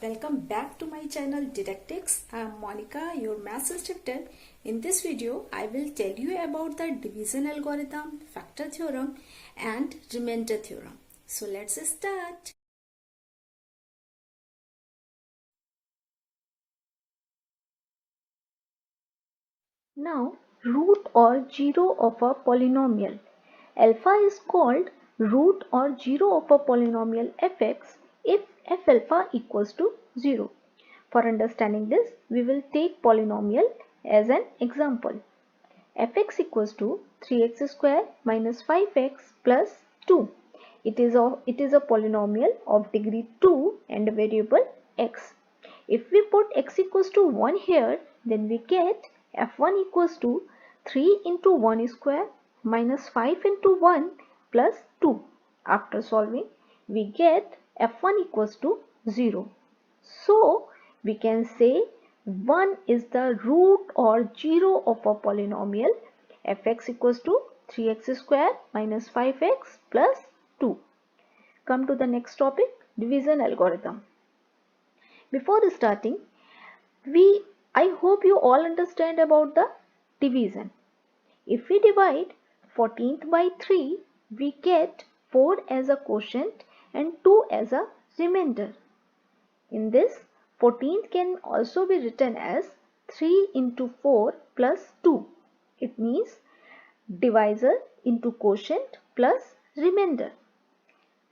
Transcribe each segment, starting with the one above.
Welcome back to my channel Didactics. I am Monica, your maths instructor. In this video, I will tell you about the division algorithm, factor theorem and remainder theorem. So let's start. Now, root or zero of a polynomial. Alpha is called root or zero of a polynomial fx if f alpha equals to 0. For understanding this, we will take polynomial as an example. Fx equals to 3x square minus 5x plus 2. It is a polynomial of degree 2 and a variable x. If we put x equals to 1 here, then we get f1 equals to 3 into 1 square minus 5 into 1 plus 2. After solving, we get f1 equals to 0. So, we can say 1 is the root or 0 of a polynomial fx equals to 3x square minus 5x plus 2. Come to the next topic, division algorithm. Before starting, I hope you all understand about the division. If we divide 14th by 3, we get 4 as a quotient and 2 as a remainder. In this, 14th can also be written as 3 into 4 plus 2. It means divisor into quotient plus remainder.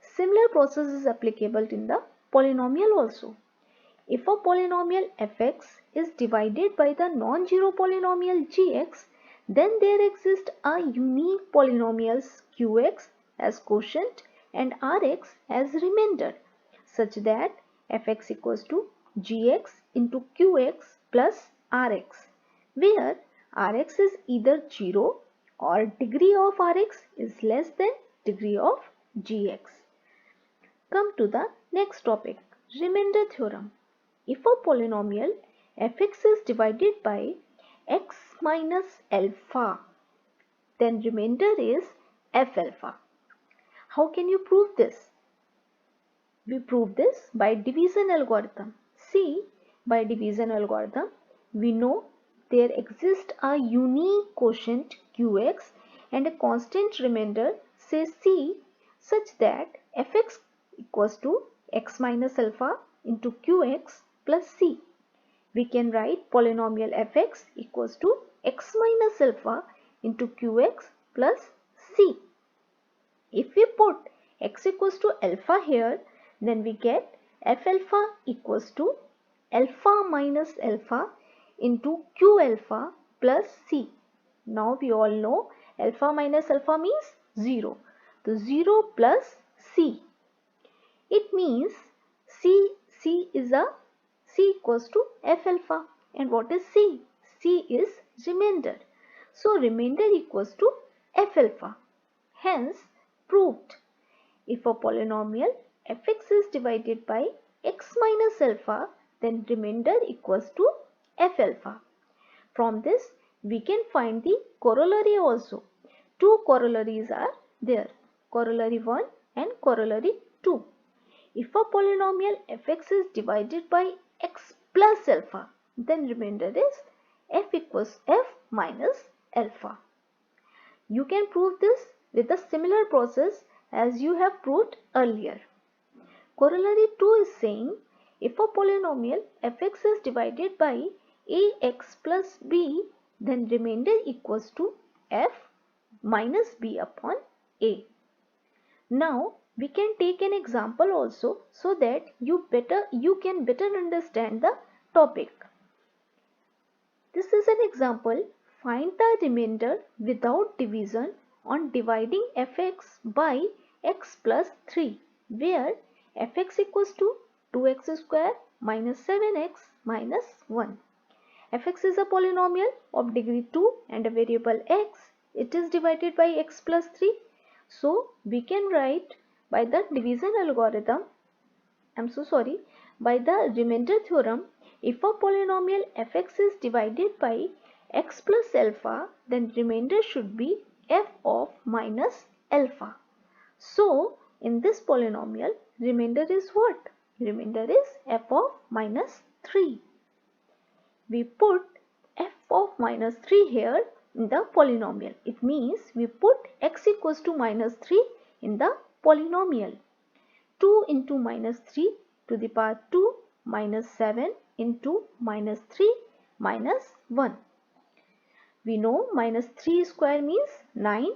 Similar process is applicable in the polynomial also. If a polynomial fx is divided by the non-zero polynomial gx, then there exists a unique polynomials qx as quotient and rx as remainder, such that fx equals to gx into qx plus rx, where rx is either 0 or degree of rx is less than degree of gx. Come to the next topic, remainder theorem. If a polynomial fx is divided by x minus alpha, then remainder is f alpha. How can you prove this? We prove this by division algorithm. See, by division algorithm, we know there exists a unique quotient qx and a constant remainder say c, such that fx equals to x minus alpha into qx plus c. We can write polynomial fx equals to x minus alpha into qx plus c. If we put x equals to alpha here, then we get f alpha equals to alpha minus alpha into q alpha plus c. Now we all know alpha minus alpha means 0. So 0 plus c. It means c equals to f alpha. And what is c? C is remainder. So remainder equals to f alpha. Hence proved. If a polynomial fx is divided by x minus alpha, then remainder equals to f alpha. From this, we can find the corollary also. Two corollaries are there, corollary 1 and corollary 2. If a polynomial fx is divided by x plus alpha, then remainder is f equals f minus alpha. You can prove this with a similar process as you have proved earlier. Corollary 2 is saying if a polynomial fx is divided by ax plus b, then remainder equals to f minus b upon a. Now we can take an example also so that you can better understand the topic. This is an example. Find the remainder without division on dividing fx by x plus 3, where fx equals to 2x square minus 7x minus 1. Fx is a polynomial of degree 2 and a variable x. It is divided by x plus 3. So we can write by the division algorithm, by the remainder theorem, if a polynomial fx is divided by x plus alpha, then remainder should be f of minus alpha. So in this polynomial, remainder is what? remainder is f of minus 3. We put f of minus 3 here in the polynomial. It means we put x equals to minus 3 in the polynomial. 2 into minus 3 to the power 2 minus 7 into minus 3 minus 1. We know minus 3 square means 9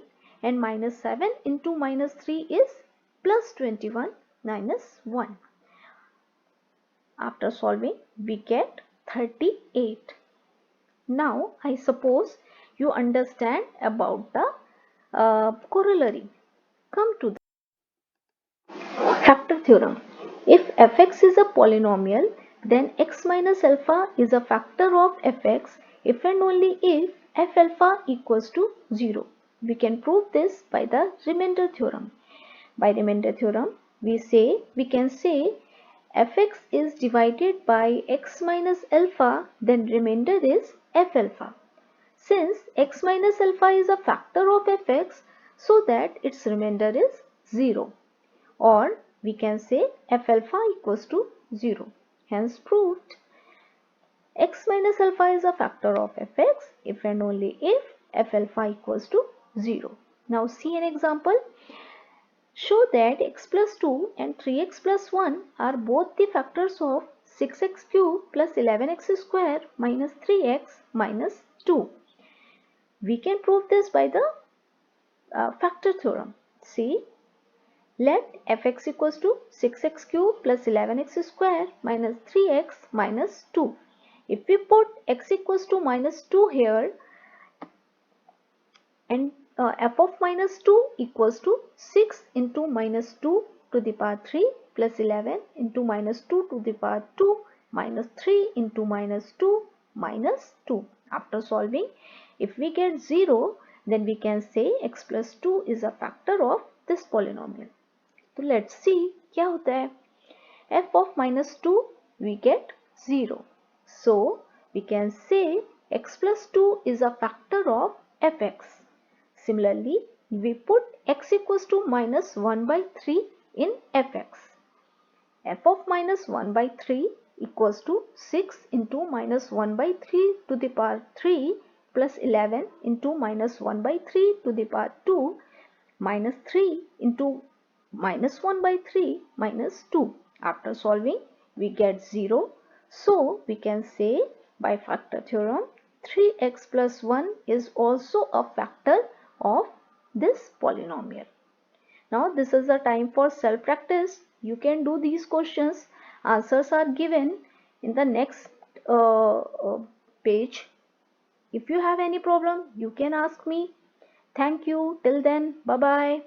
and minus 7 into minus 3 is plus 21 minus 1. After solving, we get 38. Now, I suppose you understand about the corollary. Come to the factor theorem. If fx is a polynomial, then x minus alpha is a factor of fx if and only if f alpha equals to 0. We can prove this by the remainder theorem. By remainder theorem, we can say fx is divided by x minus alpha, then remainder is f alpha. Since x minus alpha is a factor of fx, so that its remainder is 0. Or we can say f alpha equals to 0. Hence proved. X minus alpha is a factor of fx if and only if f alpha equals to 0. Now see an example. Show that x plus 2 and 3x plus 1 are both the factors of 6x cube plus 11x square minus 3x minus 2. We can prove this by the factor theorem. See, let fx equals to 6x cube plus 11x square minus 3x minus 2. If we put x equals to minus 2 here, and f of minus 2 equals to 6 into minus 2 to the power 3 plus 11 into minus 2 to the power 2 minus 3 into minus 2 minus 2. After solving, if we get 0, then we can say x plus 2 is a factor of this polynomial. So let's see क्या होता है. f of minus 2 we get 0. So we can say x plus 2 is a factor of fx. Similarly, we put x equals to minus 1 by 3 in fx. f of minus 1 by 3 equals to 6 into minus 1 by 3 to the power 3 plus 11 into minus 1 by 3 to the power 2 minus 3 into minus 1 by 3 minus 2. After solving, we get 0. So we can say by factor theorem 3x plus 1 is also a factor of this polynomial. Now this is the time for self practice. You can do these questions. Answers are given in the next page. If you have any problem, you can ask me. Thank you. Till then, bye bye.